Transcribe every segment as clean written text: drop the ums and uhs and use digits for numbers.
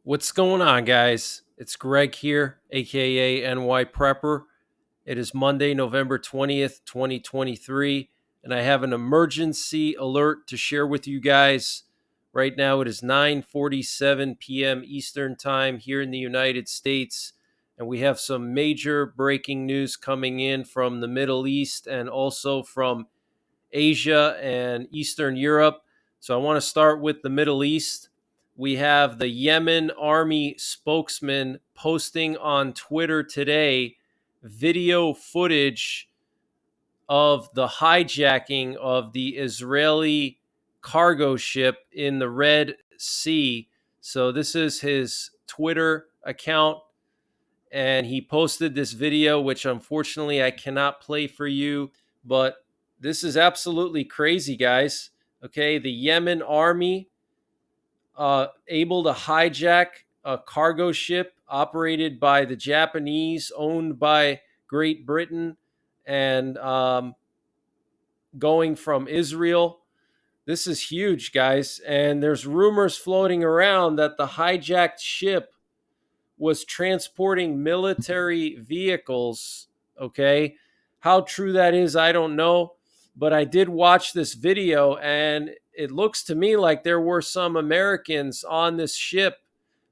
What's going on, guys? It's Greg here, aka NYPrepper. It is Monday, November 20th, 2023, and I have an emergency alert to share with you guys. Right now, it is 9:47 p.m. Eastern Time here in the United States, and we have some major breaking news coming in from the Middle East and also from Asia and Eastern Europe. So I want to start with the Middle East. We have the Yemen army spokesman posting on Twitter today video footage of the hijacking of the Israeli cargo ship in the Red Sea. So this is his Twitter account, and he posted this video, which unfortunately I cannot play for you, but this is absolutely crazy, guys. Okay, the Yemen army able to hijack a cargo ship operated by the Japanese, owned by Great Britain, and going from Israel. This is huge, guys. And there's rumors floating around that the hijacked ship was transporting military vehicles. Okay. How true that is, I don't know. But I did watch this video, and it looks to me like there were some Americans on this ship,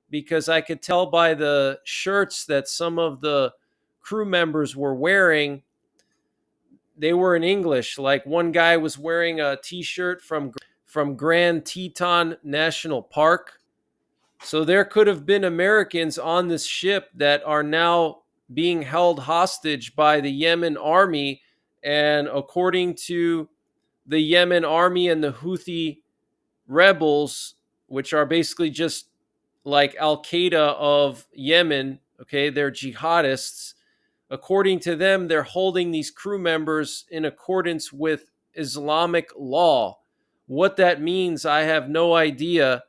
because I could tell by the shirts that some of the crew members were wearing. They were in English. Like, one guy was wearing a t-shirt from Grand Teton National Park. So there could have been Americans on this ship that are now being held hostage by the Yemen army. And according to the Yemen army and the Houthi rebels, which are basically just like Al Qaeda of Yemen, okay, they're jihadists. According to them, they're holding these crew members in accordance with Islamic law. What that means, I have no idea.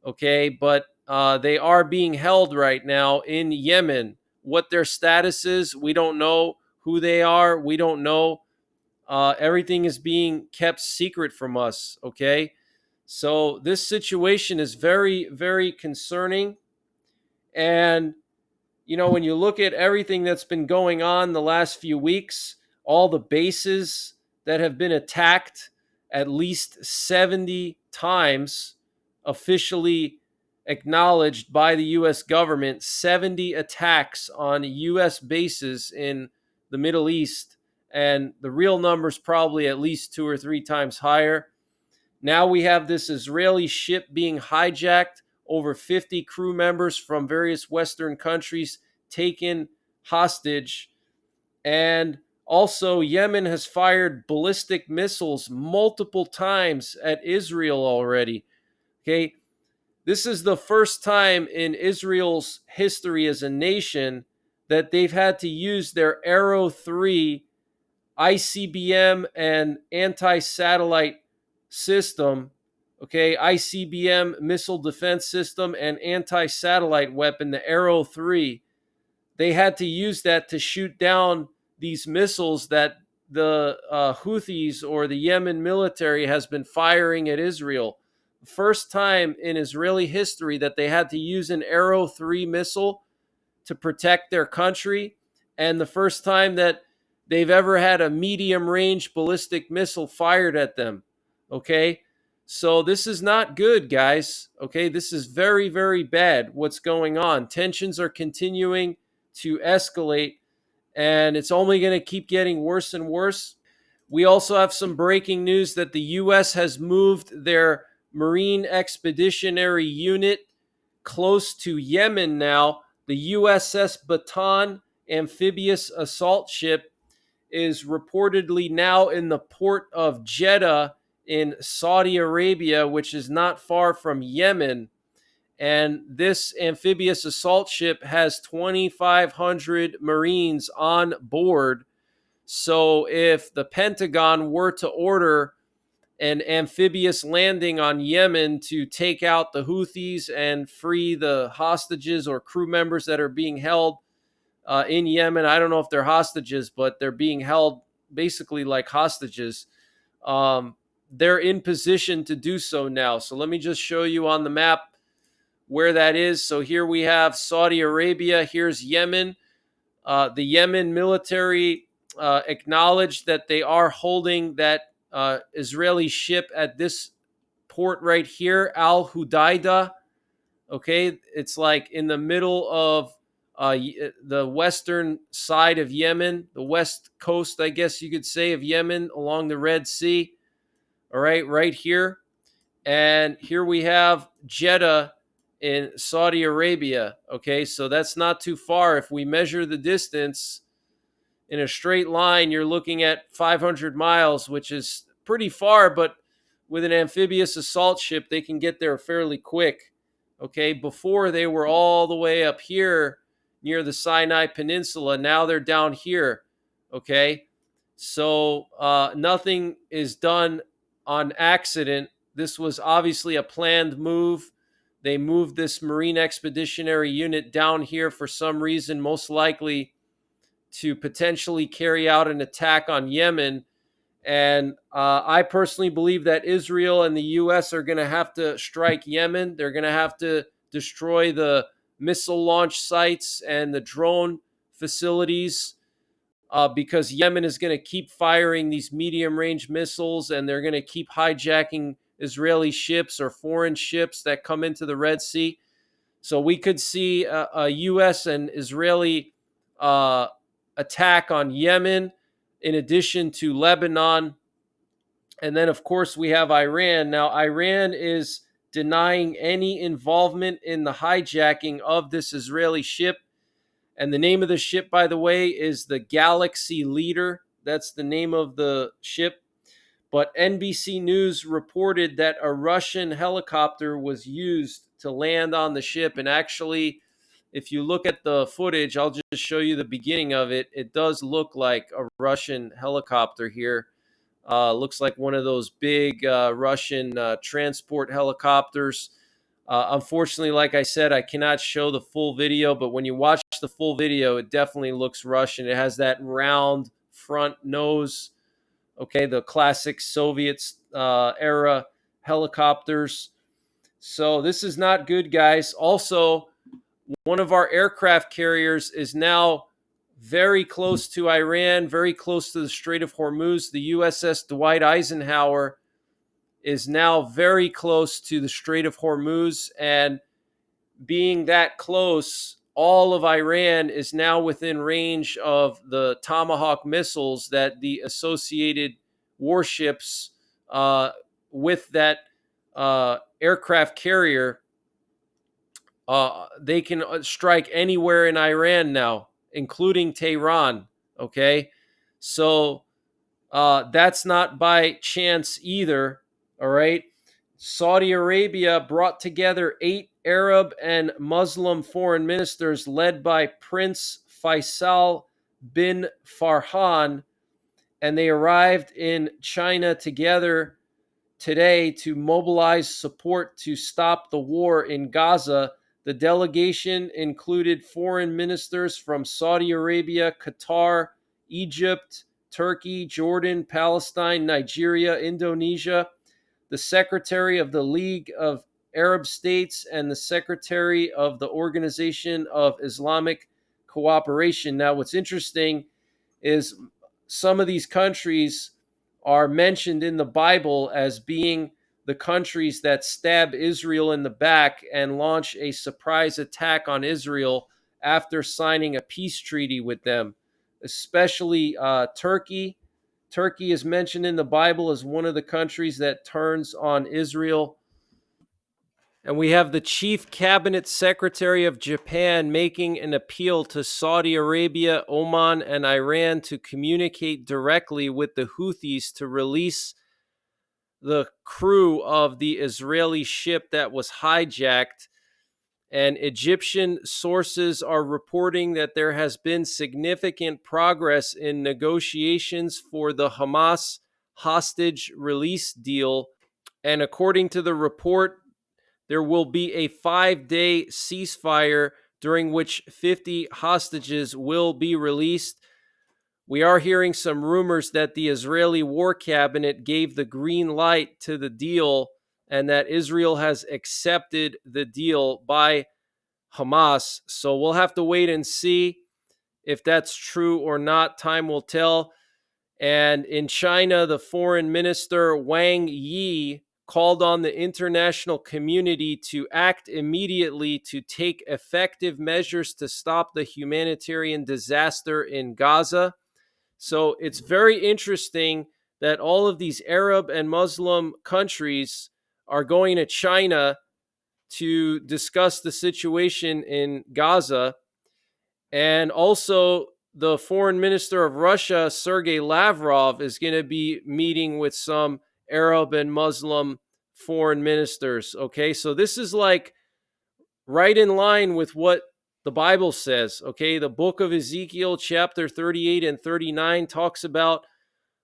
Okay, but they are being held right now in Yemen. What their status is, we don't know. Who they are, we don't know. Everything is being kept secret from us. Okay, so this situation is very, very concerning. And when you look at everything that's been going on the last few weeks, all the bases that have been attacked at least 70 times, officially acknowledged by the US government, 70 attacks on US bases in the Middle East. And the real number is probably at least 2 or 3 times higher. Now we have this Israeli ship being hijacked, over 50 crew members from various Western countries taken hostage. And also, Yemen has fired ballistic missiles multiple times at Israel already. Okay, this is the first time in Israel's history as a nation that they've had to use their Arrow 3 ICBM and anti satellite system. Okay, ICBM missile defense system and anti satellite weapon, the Arrow 3. They had to use that to shoot down these missiles that the Houthis, or the Yemen military, has been firing at Israel. First time in Israeli history that they had to use an Arrow 3 missile to protect their country, and the first time that they've ever had a medium range ballistic missile fired at them. Okay, so this is not good, guys. Okay, this is very, very bad what's going on. Tensions are continuing to escalate, and it's only going to keep getting worse and worse. We also have some breaking news that the U.S. has moved their Marine Expeditionary Unit close to Yemen now. The USS Bataan amphibious assault ship is reportedly now in the port of Jeddah in Saudi Arabia, which is not far from Yemen. And this amphibious assault ship has 2,500 Marines on board. So if the Pentagon were to order an amphibious landing on Yemen to take out the Houthis and free the hostages or crew members that are being held in Yemen. I don't know if they're hostages, but they're being held basically like hostages. They're in position to do so now. So let me just show you on the map where that is. So here we have Saudi Arabia. Here's Yemen. The Yemen military acknowledged that they are holding that Israeli ship at this port right here, Al Hudaydah. Okay, it's like in the middle of the western side of Yemen, the west coast, I guess you could say, of Yemen along the Red Sea. All right, right here. And here we have Jeddah in Saudi Arabia. Okay, so that's not too far. If we measure the distance in a straight line, you're looking at 500 miles, which is pretty far, but with an amphibious assault ship, they can get there fairly quick. Okay, before they were all the way up here near the Sinai Peninsula. Now they're down here. Okay, so nothing is done on accident. This was obviously a planned move. They moved this Marine Expeditionary Unit down here for some reason, most likely to potentially carry out an attack on Yemen. And I personally believe that Israel and the U.S. are going to have to strike Yemen. They're going to have to destroy the missile launch sites and the drone facilities because Yemen is going to keep firing these medium range missiles, and they're going to keep hijacking Israeli ships or foreign ships that come into the Red Sea. So we could see a U.S. and Israeli uh, attack on Yemen, in addition to Lebanon. And then, of course, we have Iran. Now, Iran is denying any involvement in the hijacking of this Israeli ship. And the name of the ship, by the way, is the Galaxy Leader. That's the name of the ship. But NBC News reported that a Russian helicopter was used to land on the ship. And actually, if you look at the footage, I'll just show you the beginning of it. It does look like a Russian helicopter here. Looks like one of those big Russian transport helicopters. Unfortunately, like I said, I cannot show the full video, but when you watch the full video, it definitely looks Russian. It has that round front nose. Okay, the classic Soviet era helicopters. So this is not good, guys. Also, one of our aircraft carriers is now very close to Iran, very close to the Strait of Hormuz. The USS Dwight Eisenhower is now very close to the Strait of Hormuz. And being that close, all of Iran is now within range of the Tomahawk missiles that the associated warships with that aircraft carrier, they can strike anywhere in Iran now, including Tehran. Okay, so that's not by chance either. All right, Saudi Arabia brought together 8 Arab and Muslim foreign ministers led by Prince Faisal bin Farhan, and they arrived in China together today to mobilize support to stop the war in Gaza. The delegation included foreign ministers from Saudi Arabia, Qatar, Egypt, Turkey, Jordan, Palestine, Nigeria, Indonesia, the Secretary of the League of Arab States, and the Secretary of the Organization of Islamic Cooperation. Now, what's interesting is some of these countries are mentioned in the Bible as being the countries that stab Israel in the back and launch a surprise attack on Israel after signing a peace treaty with them, especially Turkey. Turkey is mentioned in the Bible as one of the countries that turns on Israel. And we have the chief cabinet secretary of Japan making an appeal to Saudi Arabia, Oman, and Iran to communicate directly with the Houthis to release the crew of the Israeli ship that was hijacked. And Egyptian sources are reporting that there has been significant progress in negotiations for the Hamas hostage release deal. And according to the report, there will be a 5-day ceasefire during which 50 hostages will be released. We are hearing some rumors that the Israeli war cabinet gave the green light to the deal and that Israel has accepted the deal by Hamas. So we'll have to wait and see if that's true or not. Time will tell. And in China, the foreign minister Wang Yi called on the international community to act immediately to take effective measures to stop the humanitarian disaster in Gaza. So it's very interesting that all of these Arab and Muslim countries are going to China to discuss the situation in Gaza. And also, the foreign minister of Russia, Sergei Lavrov, is going to be meeting with some Arab and Muslim foreign ministers. Okay, so this is like right in line with what the Bible says. Okay, the book of Ezekiel, chapter 38 and 39, talks about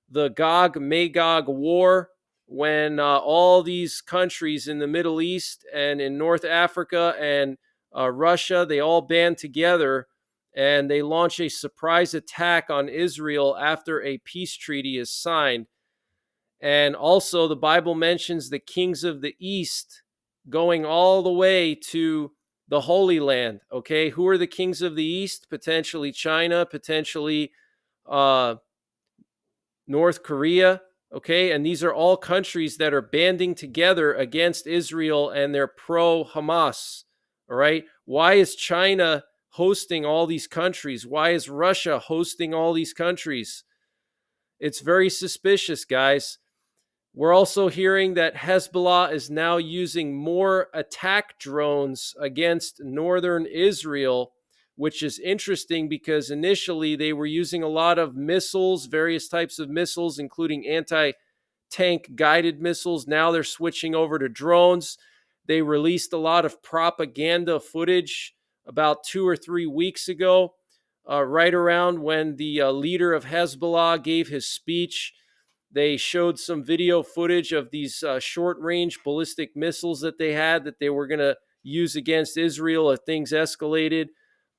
the Gog Magog war, when all these countries in the Middle East and in North Africa and Russia, they all band together and they launch a surprise attack on Israel after a peace treaty is signed. And also, the Bible mentions the kings of the East going all the way to the Holy Land. Okay, who are the kings of the East? Potentially China, potentially North Korea. Okay, and these are all countries that are banding together against Israel and they're pro Hamas. All right, why is China hosting all these countries? Why is Russia hosting all these countries? It's very suspicious, guys. We're also hearing that Hezbollah is now using more attack drones against northern Israel, which is interesting because initially they were using a lot of missiles, various types of missiles, including anti-tank guided missiles. Now they're switching over to drones. They released a lot of propaganda footage about 2 or 3 weeks ago, right around when the leader of Hezbollah gave his speech. They showed some video footage of these short-range ballistic missiles that they were going to use against Israel if things escalated.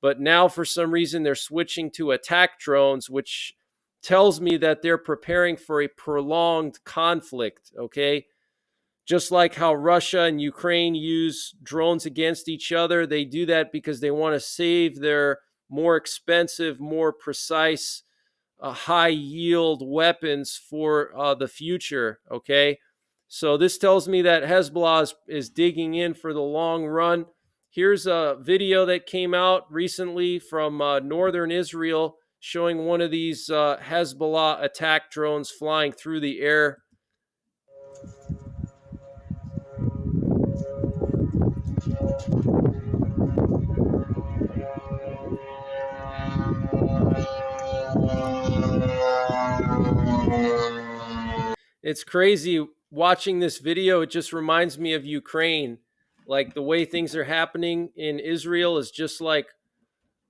But now, for some reason, they're switching to attack drones, which tells me that they're preparing for a prolonged conflict, okay? Just like how Russia and Ukraine use drones against each other, they do that because they want to save their more expensive, more precise, high yield weapons for the future. Okay. So this tells me that Hezbollah is digging in for the long run. Here's a video that came out recently from northern Israel showing one of these Hezbollah attack drones flying through the air. It's crazy watching this video. It just reminds me of Ukraine. Like the way things are happening in Israel is just like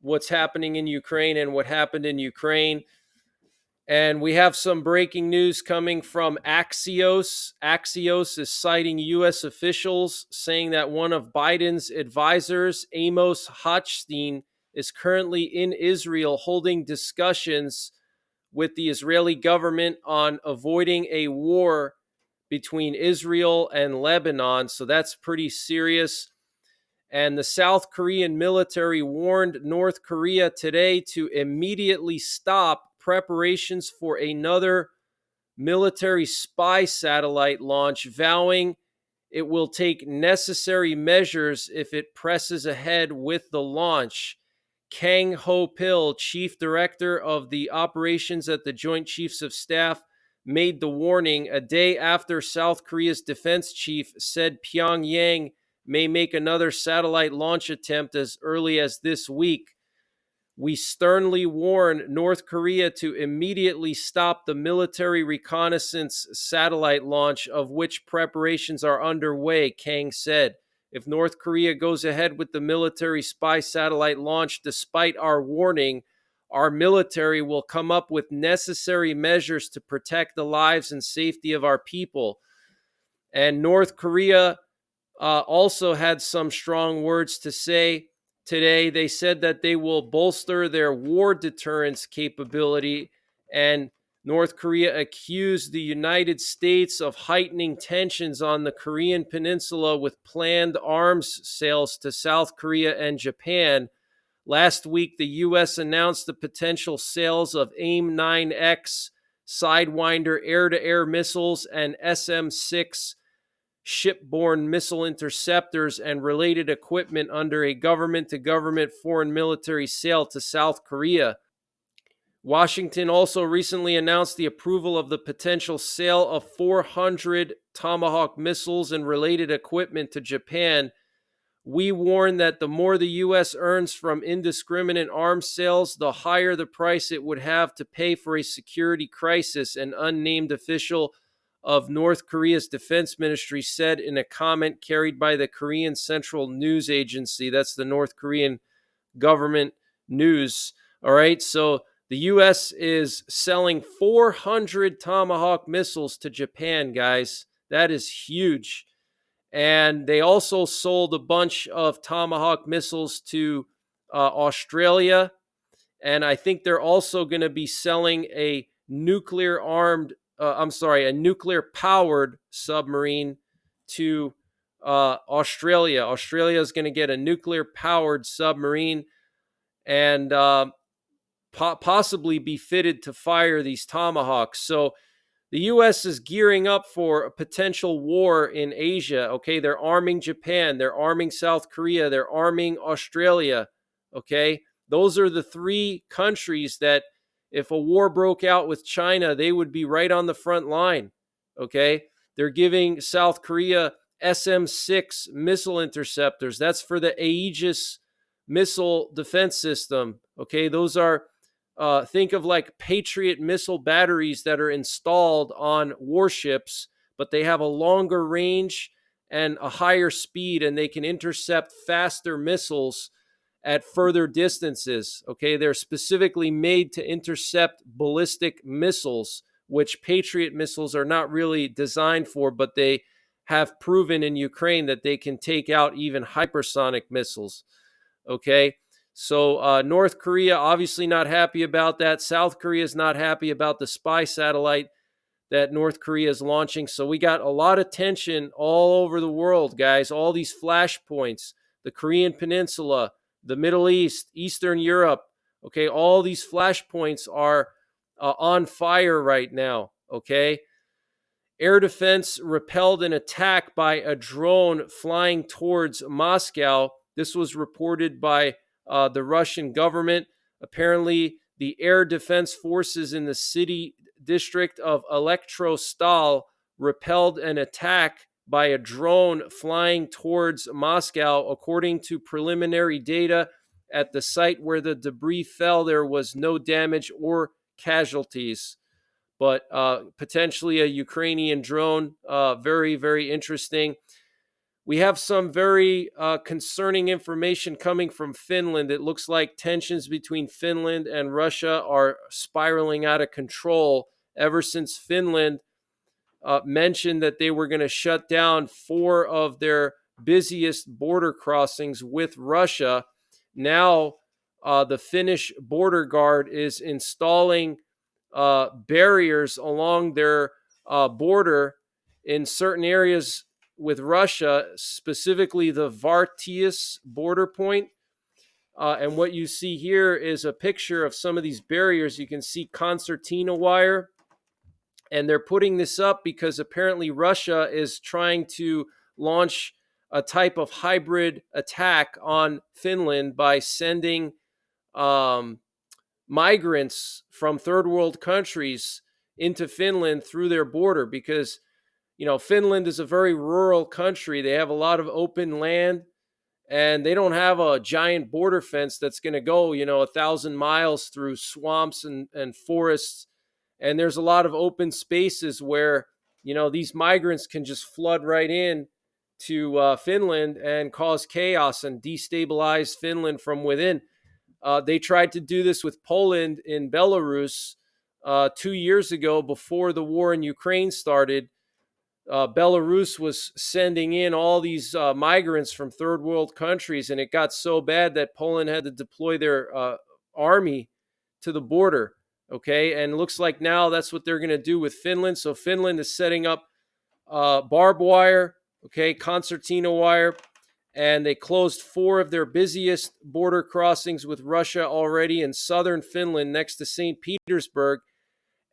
what's happening in Ukraine and what happened in Ukraine. And we have some breaking news coming from Axios. Axios is citing U.S. officials saying that one of Biden's advisors, Amos Hochstein, is currently in Israel holding discussions with the Israeli government on avoiding a war between Israel and Lebanon. So that's pretty serious. And the South Korean military warned North Korea today to immediately stop preparations for another military spy satellite launch, vowing it will take necessary measures if it presses ahead with the launch. Kang Ho-pil, chief director of the operations at the Joint Chiefs of Staff, made the warning a day after South Korea's defense chief said Pyongyang may make another satellite launch attempt as early as this week. We sternly warn North Korea to immediately stop the military reconnaissance satellite launch, of which preparations are underway, Kang said. If North Korea goes ahead with the military spy satellite launch despite our warning, our military will come up with necessary measures to protect the lives and safety of our people. And North Korea also had some strong words to say today. They said that they will bolster their war deterrence capability and North Korea accused the United States of heightening tensions on the Korean Peninsula with planned arms sales to South Korea and Japan. Last week, the U.S. announced the potential sales of AIM-9X Sidewinder air-to-air missiles and SM-6 shipborne missile interceptors and related equipment under a government-to-government foreign military sale to South Korea. Washington also recently announced the approval of the potential sale of 400 Tomahawk missiles and related equipment to Japan. We warn that the more the U.S. earns from indiscriminate arms sales, the higher the price it would have to pay for a security crisis, an unnamed official of North Korea's defense ministry said in a comment carried by the Korean Central News Agency. That's the North Korean government news. All right, so the U.S. is selling 400 Tomahawk missiles to Japan, guys. That is huge. And they also sold a bunch of Tomahawk missiles to Australia. And I think they're also going to be selling a nuclear powered submarine to Australia. Australia is going to get a nuclear powered submarine and possibly be fitted to fire these Tomahawks. So the U.S. is gearing up for a potential war in Asia. Okay, they're arming Japan, they're arming South Korea, they're arming Australia. Okay, those are the three countries that, if a war broke out with China, they would be right on the front line. Okay, they're giving South Korea SM-6 missile interceptors. That's for the Aegis missile defense system. Okay, those are think of like Patriot missile batteries that are installed on warships, but they have a longer range and a higher speed, and they can intercept faster missiles at further distances. Okay, they're specifically made to intercept ballistic missiles, which Patriot missiles are not really designed for, but they have proven in Ukraine that they can take out even hypersonic missiles. Okay, so North Korea obviously not happy about that. South Korea is not happy about the spy satellite that North Korea is launching. So we got a lot of tension all over the world, guys. All these flashpoints, the Korean Peninsula, the Middle East, Eastern Europe. Okay, all these flashpoints are on fire right now. Okay. Air defense repelled an attack by a drone flying towards Moscow. This was reported by the Russian government. Apparently, the air defense forces in the city district of Elektrostal repelled an attack by a drone flying towards Moscow. According to preliminary data, at the site where the debris fell, there was no damage or casualties, but potentially a Ukrainian drone. Very, very interesting. We have some very concerning information coming from Finland. It looks like tensions between Finland and Russia are spiraling out of control ever since Finland mentioned that they were going to shut down 4 of their busiest border crossings with Russia. Now, the Finnish border guard is installing barriers along their border in certain areas with Russia, specifically the Vartius border point. And what you see here is a picture of some of these barriers. You can see concertina wire. And they're putting this up because apparently Russia is trying to launch a type of hybrid attack on Finland by sending migrants from third world countries into Finland through their border, because Finland is a very rural country. They have a lot of open land, and they don't have a giant border fence that's going to go 1,000 miles through swamps and forests. And there's a lot of open spaces where these migrants can just flood right in to Finland and cause chaos and destabilize Finland from within. They tried to do this with Poland in Belarus 2 years ago, before the war in Ukraine started. Belarus was sending in all these migrants from third world countries, and it got so bad that Poland had to deploy their army to the border. Okay, and looks like now that's what they're going to do with Finland. So Finland is setting up barbed wire, okay, concertina wire, and they closed 4 of their busiest border crossings with Russia already in southern Finland next to St. Petersburg.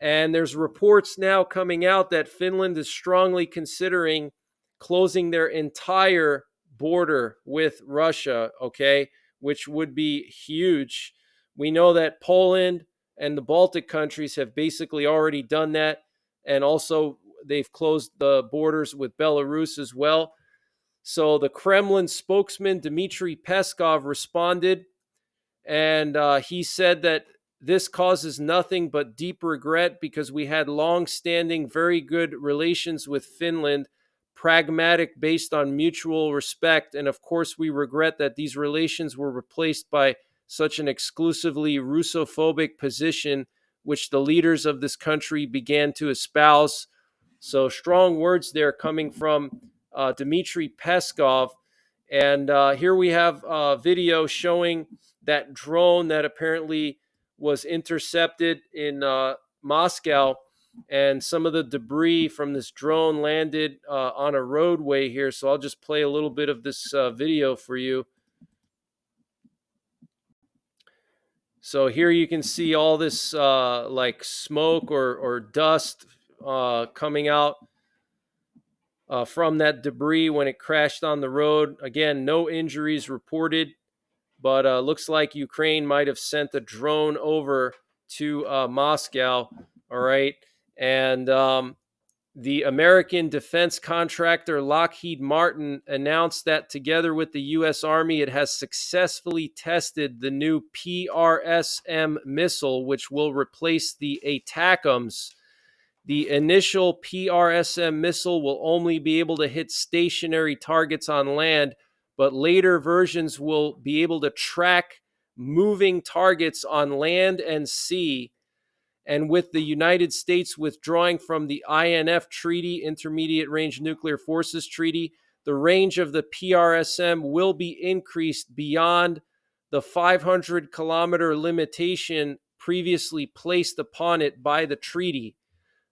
And there's reports now coming out that Finland is strongly considering closing their entire border with Russia, okay, which would be huge. We know that Poland and the Baltic countries have basically already done that. And also, they've closed the borders with Belarus as well. So the Kremlin spokesman, Dmitry Peskov, responded, and he said that this causes nothing but deep regret because we had long-standing, very good relations with Finland, pragmatic, based on mutual respect. And of course, we regret that these relations were replaced by such an exclusively Russophobic position, which the leaders of this country began to espouse. So strong words there coming from Dmitry Peskov. And here we have a video showing that drone that apparently was intercepted in Moscow, and some of the debris from this drone landed on a roadway here. So I'll just play a little bit of this video for you. So here you can see all this like smoke or dust coming out from that debris when it crashed on the road. Again, no injuries reported, but looks like Ukraine might have sent a drone over to Moscow. All right. And the American defense contractor Lockheed Martin announced that together with the U.S. Army, it has successfully tested the new PRSM missile, which will replace the ATACMS. The initial PRSM missile will only be able to hit stationary targets on land, but later versions will be able to track moving targets on land and sea. And with the United States withdrawing from the INF Treaty, Intermediate Range Nuclear Forces Treaty, the range of the PRSM will be increased beyond the 500-kilometer limitation previously placed upon it by the treaty.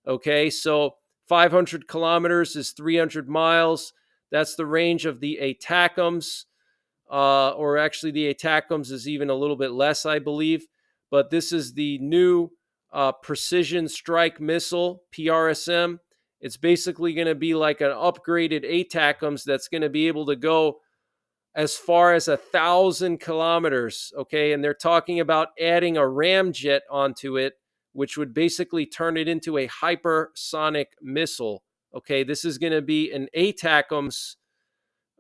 Okay, so 500 kilometers is 300 miles. That's the range of the ATACMS, or actually the ATACMS is even a little bit less, I believe. But this is the new precision strike missile, PRSM. It's basically going to be like an upgraded ATACMS that's going to be able to go as far as 1,000 kilometers. Okay, and they're talking about adding a ramjet onto it, which would basically turn it into a hypersonic missile. Okay, this is going to be an ATACMS.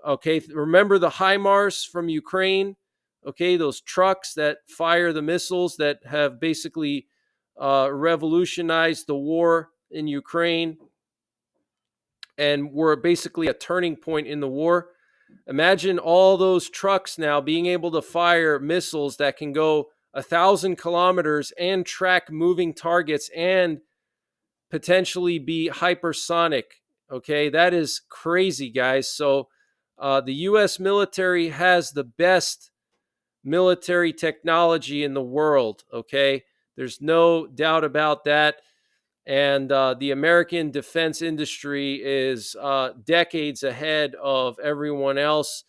Okay, remember the HIMARS from Ukraine? Okay, those trucks that fire the missiles that have basically revolutionized the war in Ukraine and were basically a turning point in the war. Imagine all those trucks now being able to fire missiles that can go 1,000 kilometers and track moving targets and potentially be hypersonic. Okay, that is crazy, guys. So the U.S. military has the best military technology in the world. Okay, there's no doubt about that. And the American defense industry is decades ahead of everyone else.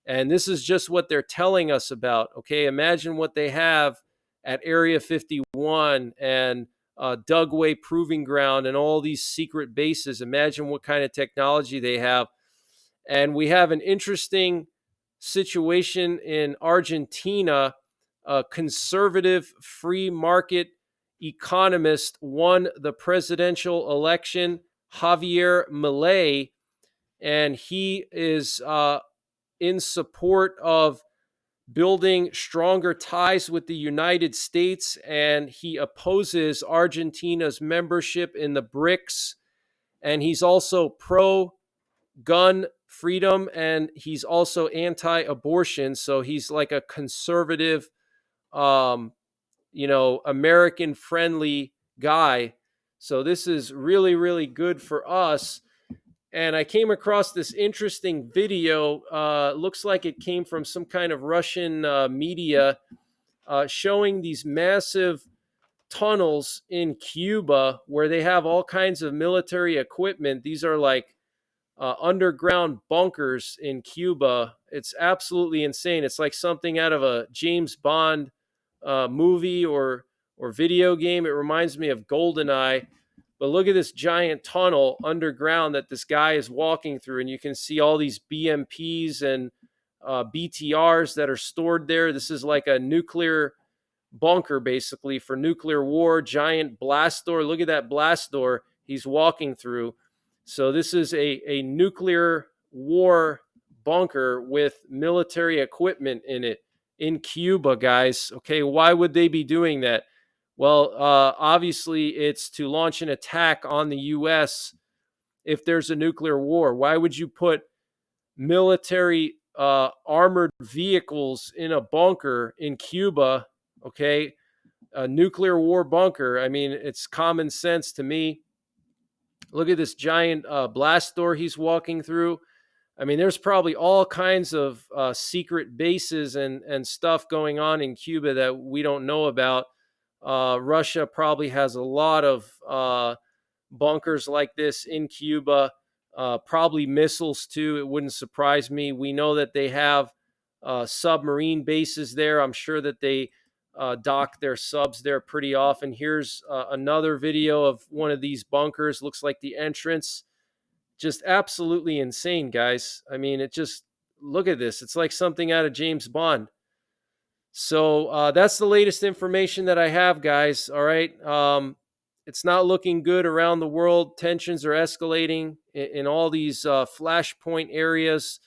And this is just what they're telling us about. Okay, imagine what they have at Area 51 and Dugway Proving Ground and all these secret bases. Imagine what kind of technology they have. And we have an interesting situation in Argentina. A conservative free market economist won the presidential election, Javier Milei, and he is in support of building stronger ties with the United States, and he opposes Argentina's membership in the BRICS, and he's also pro-gun freedom, and he's also anti-abortion, so he's like a conservative, American-friendly guy. So this is really, really good for us. And I came across this interesting video. Looks like it came from some kind of Russian media, showing these massive tunnels in Cuba where they have all kinds of military equipment. These are like underground bunkers in Cuba. It's absolutely insane. It's like something out of a James Bond movie or video game. It reminds me of GoldenEye. But look at this giant tunnel underground that this guy is walking through, and you can see all these BMPs and BTRs that are stored there. This is like a nuclear bunker, basically, for nuclear war. Giant blast door. Look at that blast door he's walking through. So this is a nuclear war bunker with military equipment in it in Cuba, guys. Okay, why would they be doing that? Well, obviously, it's to launch an attack on the U.S. if there's a nuclear war. Why would you put military armored vehicles in a bunker in Cuba? Okay, a nuclear war bunker. I mean, it's common sense to me. Look at this giant blast door he's walking through. I mean, there's probably all kinds of secret bases and stuff going on in Cuba that we don't know about. Russia probably has a lot of bunkers like this in Cuba, probably missiles too. It wouldn't surprise me. We know that they have submarine bases there. I'm sure that they dock their subs there pretty often. Here's another video of one of these bunkers. Looks like the entrance. Just absolutely insane, guys. I mean, it just, look at this. It's like something out of James Bond. So that's the latest information that I have, guys. All right. It's not looking good around the world. Tensions are escalating in all these flashpoint areas.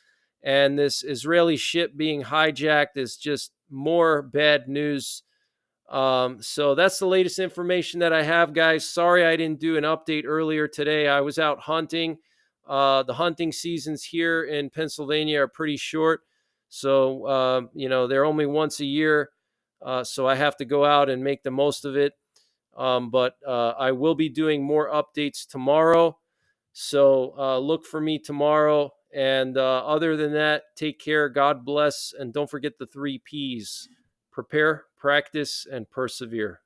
And this Israeli ship being hijacked is just more bad news. So that's the latest information that I have, guys. Sorry I didn't do an update earlier today. I was out hunting. The hunting seasons here in Pennsylvania are pretty short. So, they're only once a year. So I have to go out and make the most of it. But I will be doing more updates tomorrow. So look for me tomorrow. And other than that, take care. God bless. And don't forget the 3 Ps: prepare, practice, and persevere.